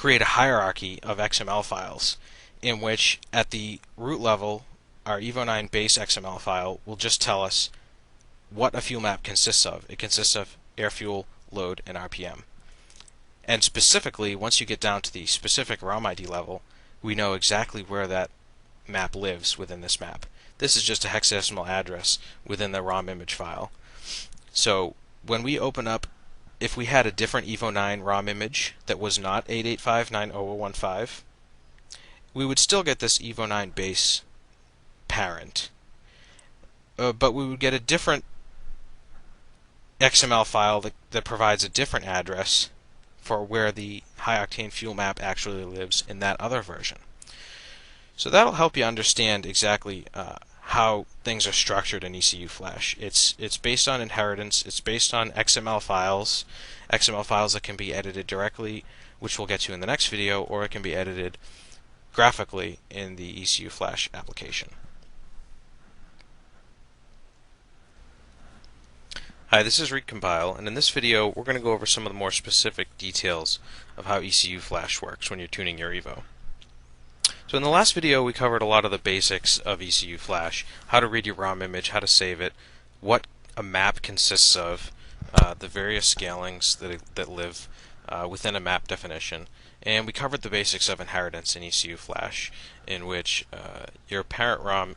create a hierarchy of XML files in which at the root level our Evo9 base XML file will just tell us what a fuel map consists of. It consists of air fuel, load, and RPM. And specifically, once you get down to the specific ROM ID level, we know exactly where that map lives within this map. This is just a hexadecimal address within the ROM image file. So when we open up, if we had a different Evo9 ROM image that was not 885.90015, we would still get this Evo9 base parent, but we would get a different XML file that provides a different address for where the high octane fuel map actually lives in that other version. So that'll help you understand exactly how things are structured in EcuFlash. It's based on inheritance. It's based on XML files that can be edited directly, which we'll get to in the next video, or it can be edited graphically in the EcuFlash application. Hi, this is Recompile, and in this video we're going to go over some of the more specific details of how EcuFlash works when you're tuning your Evo. So in the last video we covered a lot of the basics of EcuFlash, how to read your ROM image, how to save it, what a map consists of, the various scalings that live within a map definition, and we covered the basics of inheritance in EcuFlash, in which your parent ROM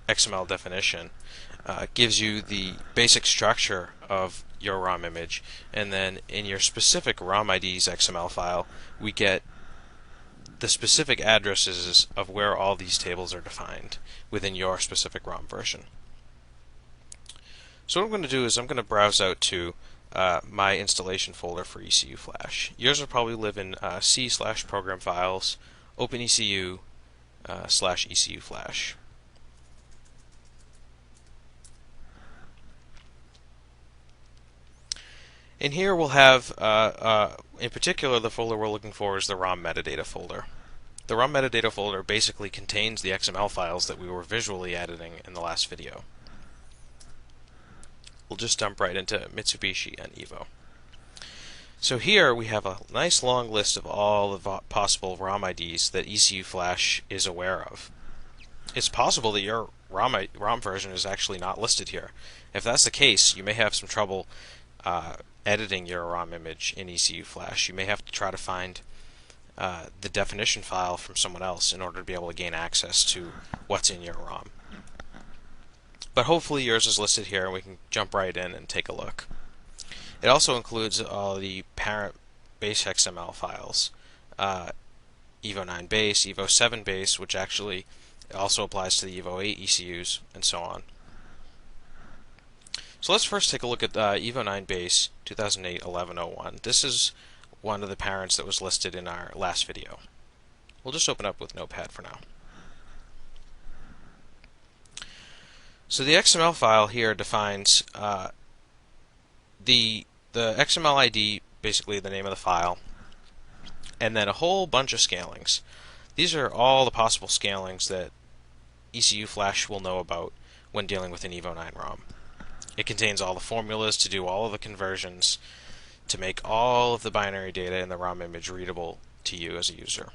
XML definition gives you the basic structure of your ROM image, and then in your specific ROM ID's XML file we get the specific addresses of where all these tables are defined within your specific ROM version. So what I'm going to do is I'm going to browse out to my installation folder for EcuFlash. Yours will probably live in C/program files, OpenECU /EcuFlash. In here we'll have, in particular, the folder we're looking for is the ROM metadata folder. The ROM metadata folder basically contains the XML files that we were visually editing in the last video. We'll just jump right into Mitsubishi and Evo. So here we have a nice long list of all the possible ROM IDs that EcuFlash is aware of. It's possible that your ROM version is actually not listed here. If that's the case, you may have some trouble editing your ROM image in EcuFlash. You may have to try to find the definition file from someone else in order to be able to gain access to what's in your ROM. But hopefully yours is listed here and we can jump right in and take a look. It also includes all the parent base XML files, Evo9 base, Evo7 base, which actually also applies to the Evo8 ECUs, and so on. So let's first take a look at Evo9 base 2008-1101. This is one of the parents that was listed in our last video. We'll just open up with Notepad for now. So the XML file here defines the XML ID, basically the name of the file, and then a whole bunch of scalings. These are all the possible scalings that EcuFlash will know about when dealing with an Evo9 ROM. It contains all the formulas to do all of the conversions to make all of the binary data in the ROM image readable to you as a user.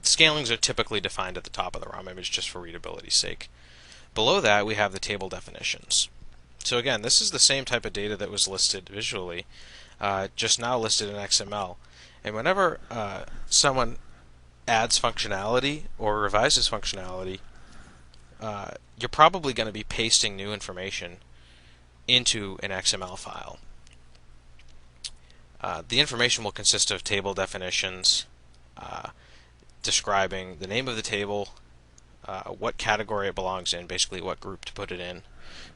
Scalings are typically defined at the top of the ROM image just for readability's sake. Below that we have the table definitions. So again, this is the same type of data that was listed visually, just now listed in XML. And whenever someone adds functionality or revises functionality, you're probably going to be pasting new information into an XML file. The information will consist of table definitions, describing the name of the table, what category it belongs in, basically what group to put it in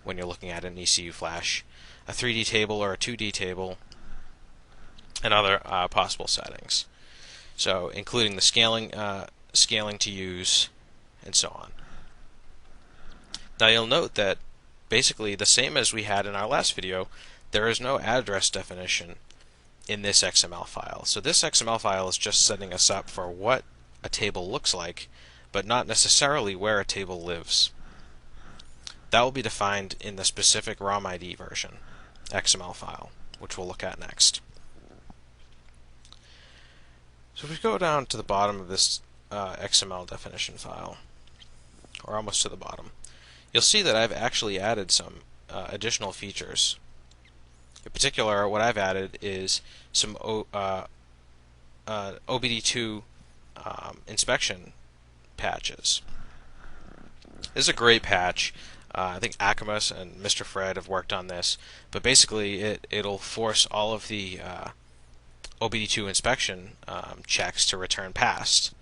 when you're looking at an EcuFlash, a 3D table or a 2D table, and other possible settings. So including the scaling to use, and so on. Now you'll note that basically the same as we had in our last video, there is no address definition in this XML file. So this XML file is just setting us up for what a table looks like, but not necessarily where a table lives. That will be defined in the specific ROM ID version XML file, which we'll look at next. So if we go down to the bottom of this XML definition file, or almost to the bottom, you'll see that I've actually added some additional features. In particular, what I've added is some OBD2 inspection patches. This is a great patch. I think Akamas and Mr. Fred have worked on this, but basically it'll force all of the OBD2 inspection checks to return passed.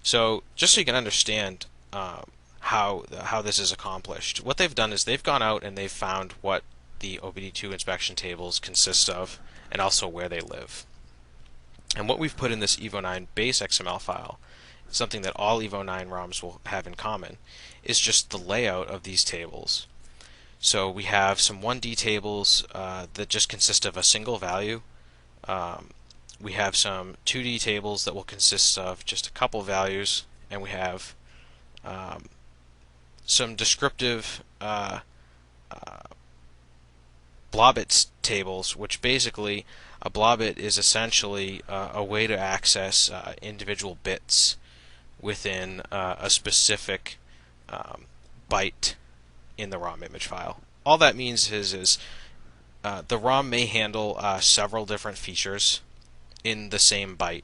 So just so you can understand how this is accomplished, what they've done is they've gone out and they've found what the OBD2 inspection tables consist of and also where they live. And what we've put in this Evo 9 base XML file, something that all Evo 9 ROMs will have in common, is just the layout of these tables. So we have some 1D tables that just consist of a single value. We have some 2D tables that will consist of just a couple values, and we have some descriptive blobit tables, which basically a blobit is essentially a way to access individual bits within a specific byte in the ROM image file. All that means is the ROM may handle several different features in the same byte,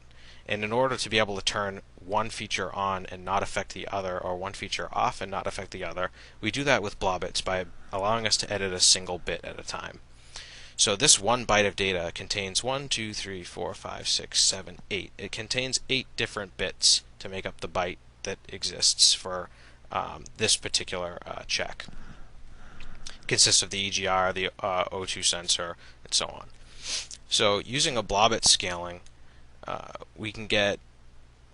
and in order to be able to turn one feature on and not affect the other, or one feature off and not affect the other, we do that with blobits by allowing us to edit a single bit at a time. So this one byte of data contains 1, 2, 3, 4, 5, 6, 7, 8. It contains 8 different bits to make up the byte that exists for this particular check. It consists of the EGR, the O2 sensor, and so on. So using a blobit scaling, we can get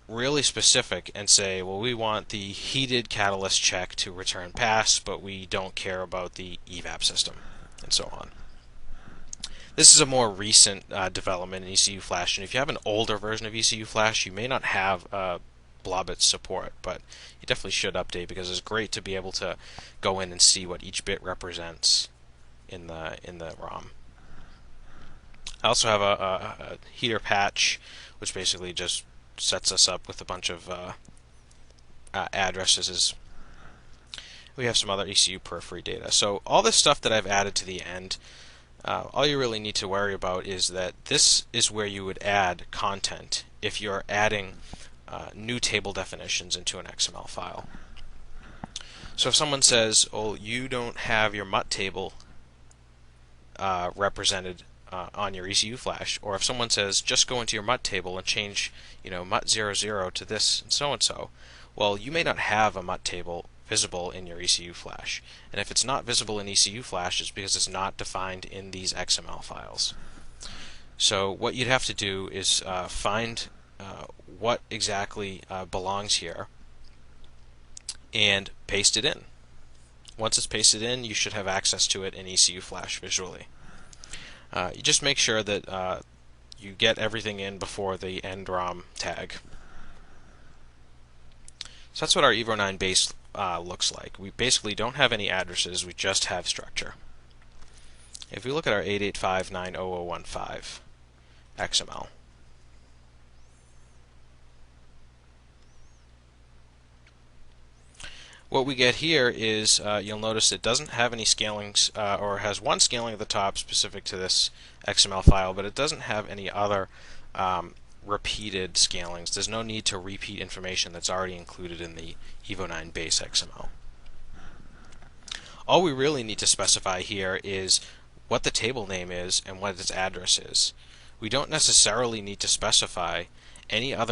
really specific and say, well, we want the heated catalyst check to return pass, but we don't care about the evap system, and so on. This is a more recent development in EcuFlash, and if you have an older version of EcuFlash, you may not have blobit support, but you definitely should update, because it's great to be able to go in and see what each bit represents in the ROM. I also have a heater patch, which basically just sets us up with a bunch of addresses. We have some other ECU periphery data. So all this stuff that I've added to the end, all you really need to worry about is that this is where you would add content if you're adding new table definitions into an XML file. So if someone says, oh, you don't have your MUT table represented on your EcuFlash, or if someone says, just go into your MUT table and change, MUT00 to this and so, well, you may not have a MUT table visible in your EcuFlash. And if it's not visible in EcuFlash, it's because it's not defined in these XML files. So what you'd have to do is find what exactly belongs here and paste it in. Once it's pasted in, you should have access to it in EcuFlash visually. You just make sure that you get everything in before the end ROM tag. So that's what our Evo 9 base looks like. We basically don't have any addresses, we just have structure. If we look at our 885.90015 XML, what we get here is, you'll notice it doesn't have any scalings, or has one scaling at the top specific to this XML file, but it doesn't have any other repeated scalings. There's no need to repeat information that's already included in the Evo 9 base XML. All we really need to specify here is what the table name is and what its address is. We don't necessarily need to specify any other